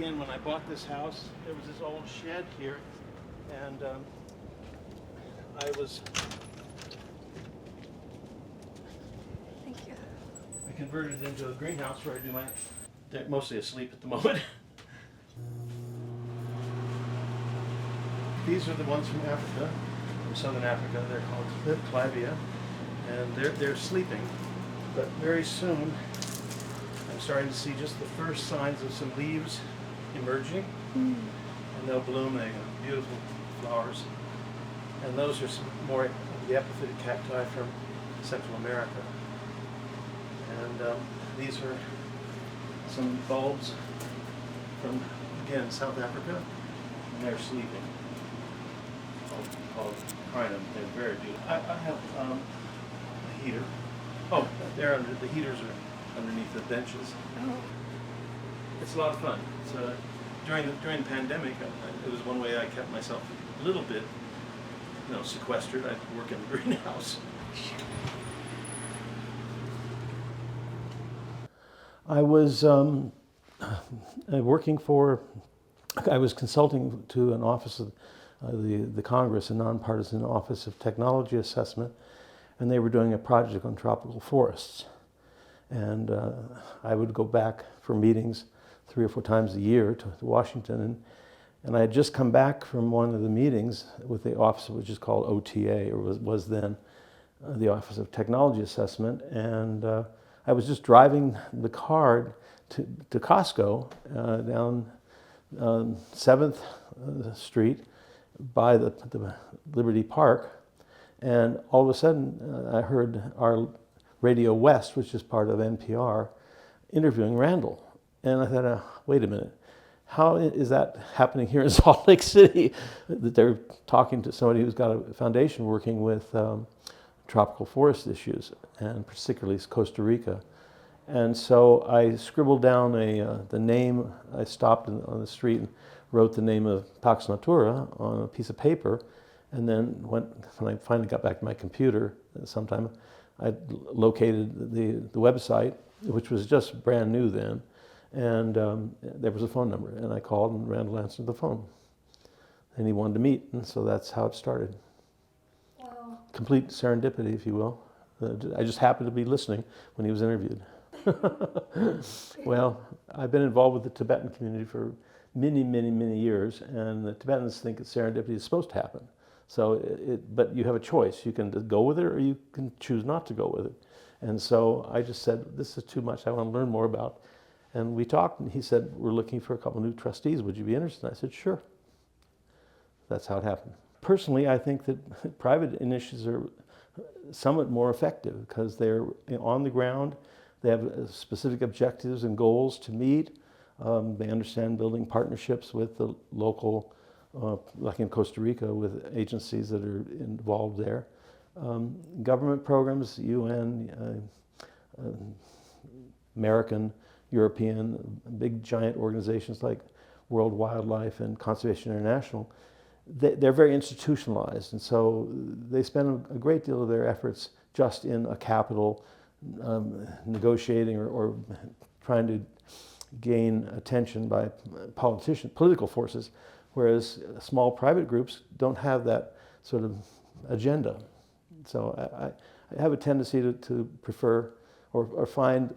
again, when I bought this house, there was this old shed here, and Thank you. I converted it into a greenhouse where I do they're mostly asleep at the moment. These are the ones from Africa, from southern Africa. They're called clavia, and they're sleeping. But very soon, I'm starting to see just the first signs of some leaves emerging, and they'll bloom. They have beautiful flowers, and those are some more of the epiphytic cacti from Central America. And these are some bulbs from, again, South Africa, and they're sleeping. Called crinum. They're very beautiful. I have a heater. Oh, they're under the heaters are underneath the benches. Oh. It's a lot of fun. So during the pandemic, it was one way I kept myself a little bit, sequestered. I work in the greenhouse. I was I was consulting to an office of the Congress, a nonpartisan office of technology assessment, and they were doing a project on tropical forests. And I would go back for meetings 3 or 4 times a year to Washington, and I had just come back from one of the meetings with the office, which is called OTA, or was then the Office of Technology Assessment, and I was just driving the car to Costco down 7th Street by the Liberty Park, and all of a sudden I heard our Radio West, which is part of NPR, interviewing Randall. And I thought, wait a minute, how is that happening here in Salt Lake City? That they're talking to somebody who's got a foundation working with tropical forest issues, and particularly Costa Rica. And so I scribbled down the name. I stopped on the street and wrote the name of Pax Natura on a piece of paper, and then when I finally got back to my computer sometime, I located the website, which was just brand new then, and there was a phone number, and I called, and Randall answered the phone, and he wanted to meet, and so that's how it started. Wow. Complete serendipity, if you will. I just happened to be listening when he was interviewed. Well, I've been involved with the Tibetan community for many, many, many years, and the Tibetans think that serendipity is supposed to happen. So, but you have a choice. You can go with it, or you can choose not to go with it. And so I just said, this is too much. I want to learn more about. And we talked, and he said, we're looking for a couple new trustees. Would you be interested? I said, sure. That's how it happened. Personally, I think that private initiatives are somewhat more effective because they're on the ground. They have specific objectives and goals to meet. They understand building partnerships with the local, like in Costa Rica, with agencies that are involved there. Government programs, UN, American, European, big giant organizations like World Wildlife and Conservation International, they're very institutionalized, and so they spend a great deal of their efforts just in a capital, negotiating or trying to gain attention by political forces, whereas small private groups don't have that sort of agenda. So I have a tendency to prefer or find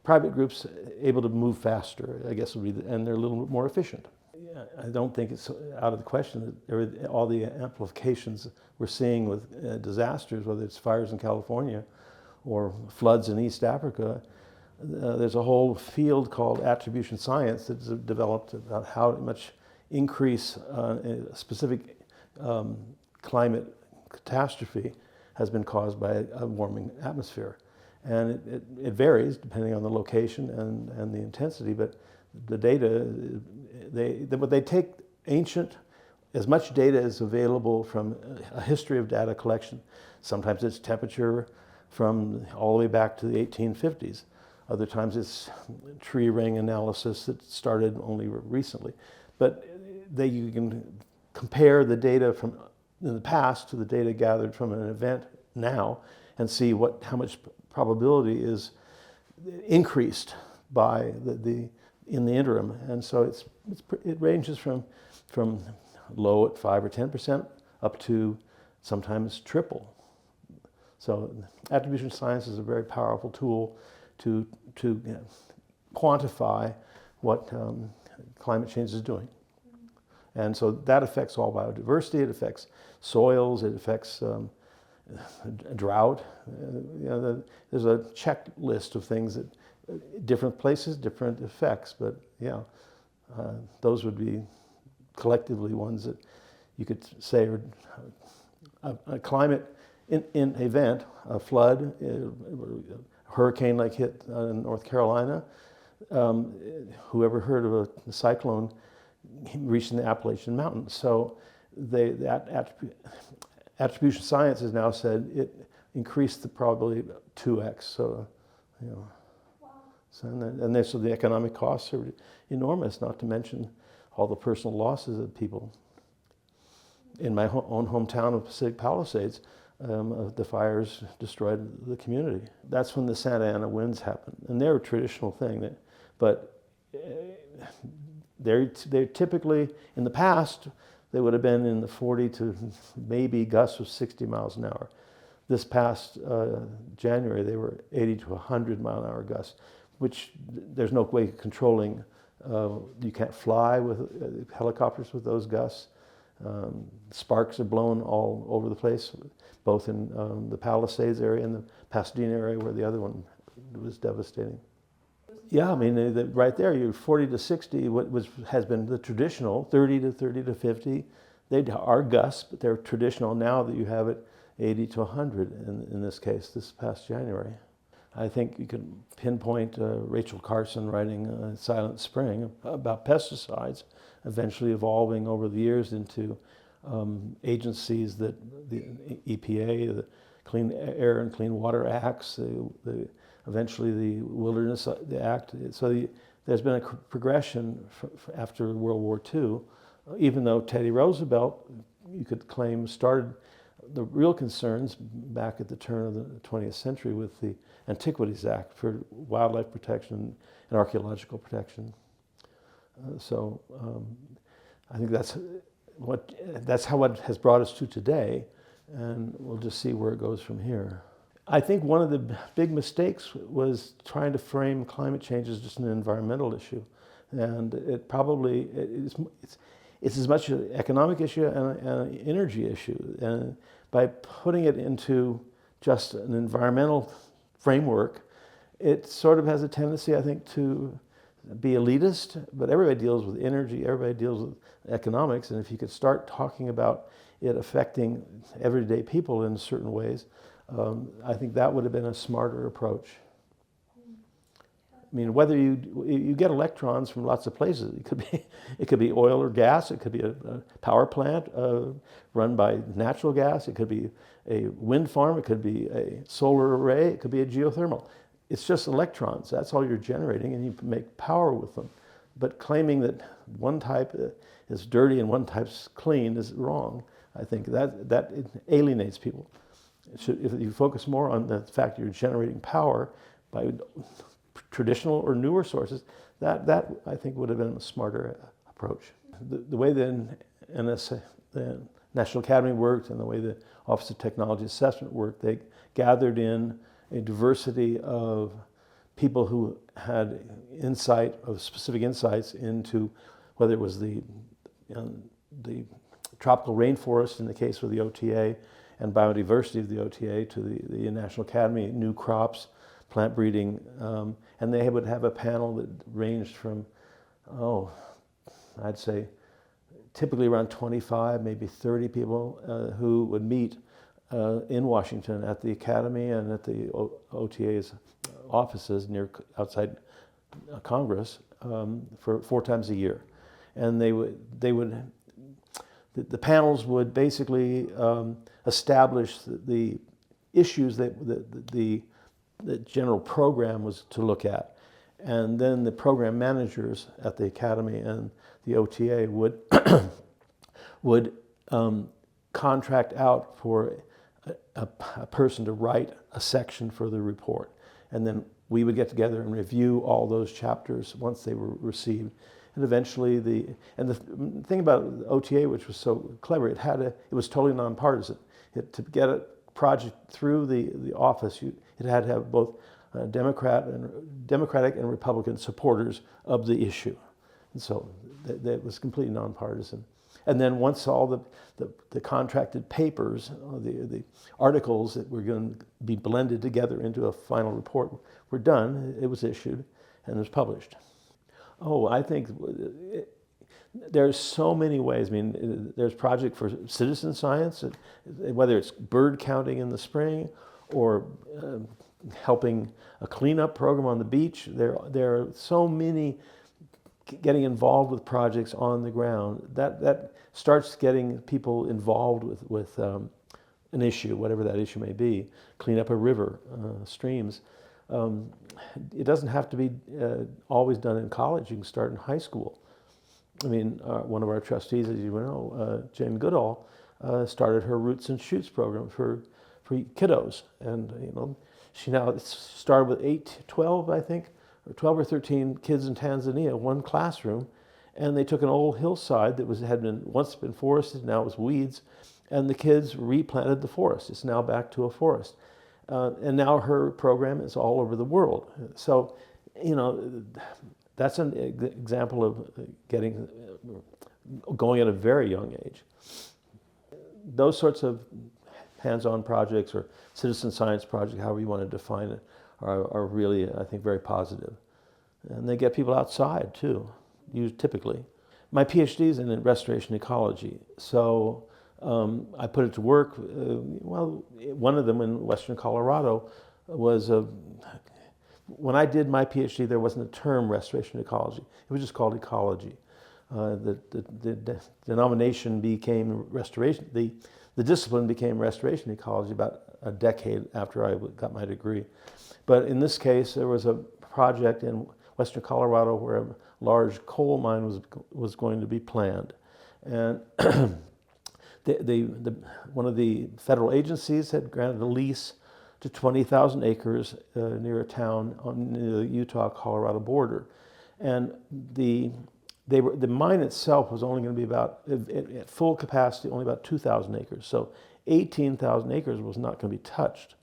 private groups able to move faster, I guess would be, and they're a little bit more efficient. Yeah, I don't think it's out of the question that all the amplifications we're seeing with disasters, whether it's fires in California or floods in East Africa, there's a whole field called attribution science that's developed about how much increase a specific climate catastrophe has been caused by a warming atmosphere. And it varies depending on the location and the intensity, but the data, they take as much data as available from a history of data collection. Sometimes it's temperature from all the way back to the 1850s. Other times it's tree ring analysis that started only recently. But you can compare the data from in the past to the data gathered from an event now and see how much probability is increased by the in the interim. And so it ranges from low at 5 or 10% up to sometimes triple. So attribution science is a very powerful tool to quantify what climate change is doing. And so that affects all biodiversity, it affects soils, it affects drought. There's a checklist of things that different places, different effects, but those would be collectively ones that you could say are a climate event, a flood, a hurricane like hit in North Carolina. Whoever heard of a cyclone reaching the Appalachian Mountains? So attribution science has now said it increased the probability 2x. So, Wow. So the economic costs are enormous, not to mention all the personal losses of people. In my own hometown of Pacific Palisades, the fires destroyed the community. That's when the Santa Ana winds happened, and they're a traditional thing. But they're typically, in the past, they would have been in the 40 to maybe gusts of 60 miles an hour. This past January, they were 80 to 100 mile an hour gusts, which there's no way of controlling. You can't fly with helicopters with those gusts. Sparks are blown all over the place, both in the Palisades area and the Pasadena area where the other one was devastating. Yeah, I mean, right there, you're 40 to 60, has been the traditional, 30 to 50. They are gusts, but they're traditional now that you have it 80 to 100 in this case, this past January. I think you could pinpoint Rachel Carson writing Silent Spring about pesticides, eventually evolving over the years into agencies that the EPA, the Clean Air and Clean Water Acts, eventually the Wilderness Act. So there's been a progression after World War II, even though Teddy Roosevelt, you could claim, started the real concerns back at the turn of the 20th century with the Antiquities Act for wildlife protection and archaeological protection. I think that's how it has brought us to today, and we'll just see where it goes from here. I think one of the big mistakes was trying to frame climate change as just an environmental issue, and it's as much an economic issue and an energy issue. And by putting it into just an environmental framework, it sort of has a tendency, I think, to be elitist, but everybody deals with energy, everybody deals with economics, and if you could start talking about it affecting everyday people in certain ways, I think that would have been a smarter approach. I mean, whether you get electrons from lots of places. It could be oil or gas. It could be a power plant run by natural gas. It could be a wind farm. It could be a solar array. It could be a geothermal. It's just electrons. That's all you're generating, and you can make power with them. But claiming that one type is dirty and one type's clean is wrong. I think that alienates people. If you focus more on the fact you're generating power by traditional or newer sources, that I think would have been a smarter approach. The way the National Academy worked and the way the Office of Technology Assessment worked, they gathered in a diversity of people who had specific insights into whether it was the tropical rainforest in the case of the OTA and biodiversity of the OTA to the National Academy, new crops, plant breeding, and they would have a panel that ranged from, I'd say typically around 25, maybe 30 people who would meet in Washington at the Academy and at the OTA's offices outside Congress for 4 times a year. And the panels would basically establish the issues that the general program was to look at. And then the program managers at the Academy and the OTA would contract out for a person to write a section for the report. And then we would get together and review all those chapters once they were received. And eventually the thing about OTA, which was so clever, it was totally nonpartisan. To get a project through the office, it had to have both Democratic and Republican supporters of the issue. And so it was completely nonpartisan. And then once all the contracted papers, the articles that were going to be blended together into a final report were done, it was issued and it was published. Oh, I think there's so many ways. I mean, there's project for citizen science, whether it's bird counting in the spring or helping a cleanup program on the beach. There are so many getting involved with projects on the ground. That starts getting people involved with an issue, whatever that issue may be. Clean up a river, streams. It doesn't have to be always done in college. You can start in high school. I mean, one of our trustees, as you know, Jane Goodall, started her Roots and Shoots program for kiddos. And, you know, she now started with 12, I think, or 12 or 13 kids in Tanzania, one classroom. And they took an old hillside that had once been forested, now it was weeds, and the kids replanted the forest. It's now back to a forest. And now her program is all over the world. So, you know, that's an example of going at a very young age. Those sorts of hands-on projects or citizen science projects, however you want to define it, are really, I think, very positive. And they get people outside too, typically. My PhD is in restoration ecology, so I put it to work. Well, one of them in Western Colorado was when I did my PhD, there wasn't a term restoration ecology. It was just called ecology. The denomination became restoration. The discipline became restoration ecology about a decade after I got my degree. But in this case, there was a project in Western Colorado where a large coal mine was going to be planned, and one of the federal agencies had granted a lease to 20,000 acres near a town on the Utah-Colorado border, and the mine itself was only going to be about, at full capacity, only about 2,000 acres. So 18,000 acres was not going to be touched.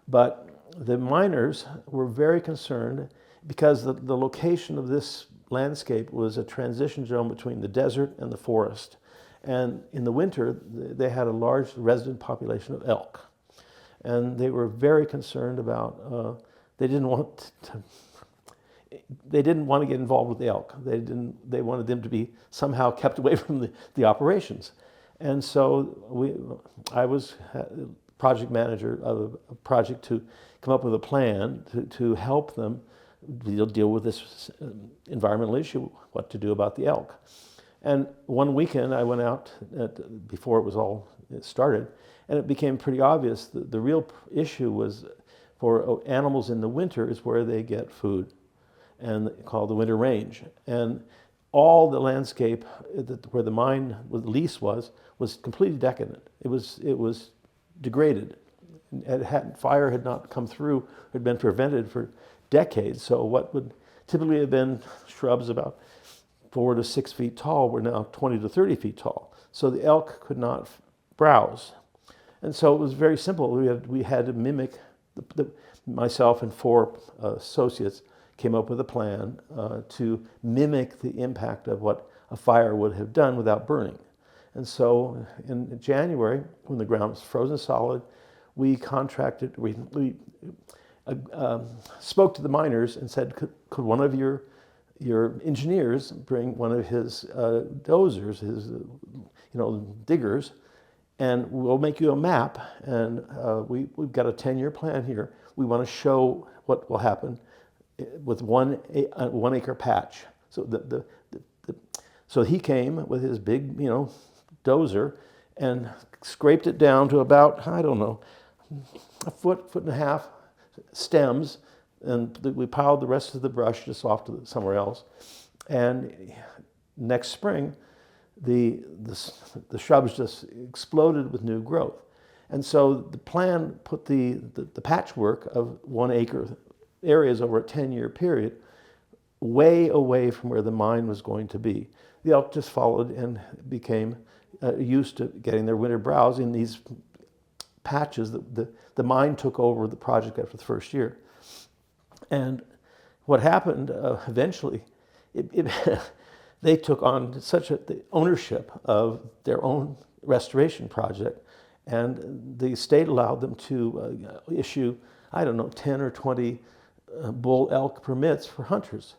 But the miners were very concerned because the location of this landscape was a transition zone between the desert and the forest. And in the winter, they had a large resident population of elk. And they were very concerned about, they didn't want to get involved with the elk. They wanted them to be somehow kept away from the operations. And so I was project manager of a project to come up with a plan to help them deal with this environmental issue, what to do about the elk. And one weekend I went out before it was all started, and it became pretty obvious that the real issue was for animals in the winter is where they get food, and called the winter range. And all the landscape where the mine lease was completely decadent. It was degraded. Fire had not come through, had been prevented for decades. So what would typically have been shrubs about 4 to 6 feet tall were now 20 to 30 feet tall. So the elk could not browse. And so it was very simple. We had to mimic, myself and 4 associates came up with a plan to mimic the impact of what a fire would have done without burning. And so in January, when the ground was frozen solid, we spoke to the miners and said, could one of your engineers bring one of his dozers, his diggers, and we'll make you a map, and we've got a 10-year plan here. We want to show what will happen with one acre patch. So so he came with his big dozer and scraped it down to about, I don't know, a foot and a half stems, and we piled the rest of the brush just off to somewhere else. And next spring, the shrubs just exploded with new growth. And so the plan put the patchwork of 1 acre areas over a 10-year period, way away from where the mine was going to be. The elk just followed and became used to getting their winter browse in these patches. The mine took over the project after the first year. And what happened eventually, they took on the ownership of their own restoration project, and the state allowed them to issue, I don't know, 10 or 20 bull elk permits for hunters.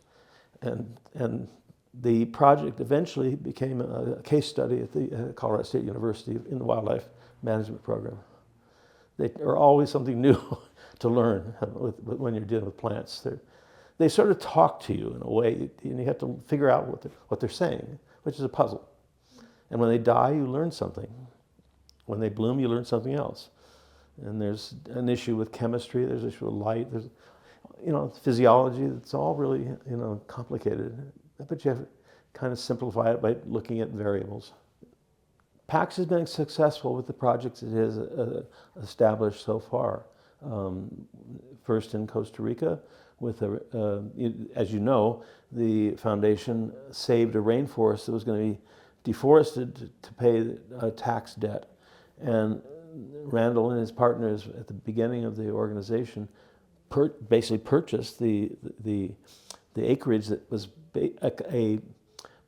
And the project eventually became a case study at the Colorado State University in the wildlife management program. There are always something new to learn when you're dealing with plants. They sort of talk to you in a way, and you have to figure out what they're saying, which is a puzzle. And when they die, you learn something. When they bloom, you learn something else. And there's an issue with chemistry, there's an issue with light, there's physiology. It's all really complicated, but you have to kind of simplify it by looking at variables. Pax has been successful with the projects it has established so far. First in Costa Rica, as you know, the foundation saved a rainforest that was going to be deforested to pay a tax debt. And Randall and his partners at the beginning of the organization basically purchased the acreage that was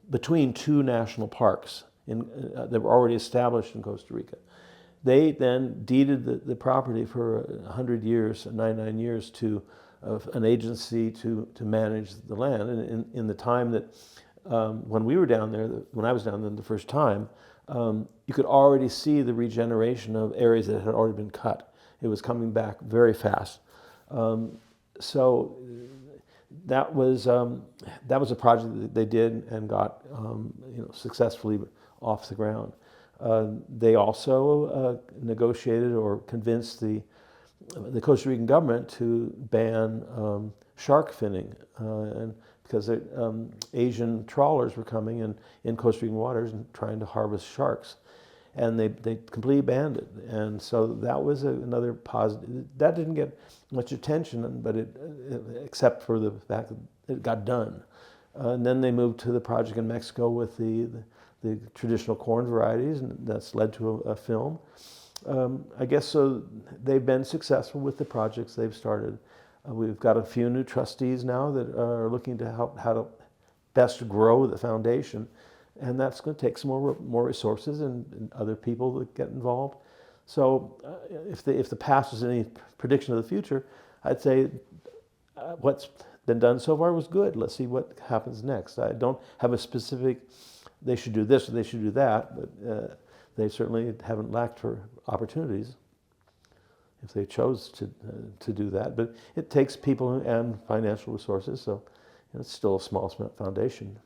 between two national parks that were already established in Costa Rica. They then deeded the property for 100 years, 99 years, to an agency to manage the land. And in the time that when we were down there, when I was down there the first time, you could already see the regeneration of areas that had already been cut. It was coming back very fast. So that was a project that they did and got successfully off the ground. They also negotiated or convinced the Costa Rican government to ban shark finning, and because Asian trawlers were coming in Costa Rican waters and trying to harvest sharks, and they completely banned it. And so that was another positive. That didn't get much attention, but except for the fact that it got done. And then they moved to the project in Mexico with the traditional corn varieties, and that's led to a film. I guess so. They've been successful with the projects they've started. We've got a few new trustees now that are looking to help how to best grow the foundation, and that's going to take some more resources and other people that get involved. So, if the past is any prediction of the future, I'd say what's been done so far was good. Let's see what happens next. I don't have a specific, they should do this or they should do that, but they certainly haven't lacked for opportunities if they chose to do that. But it takes people and financial resources, so it's still a small foundation.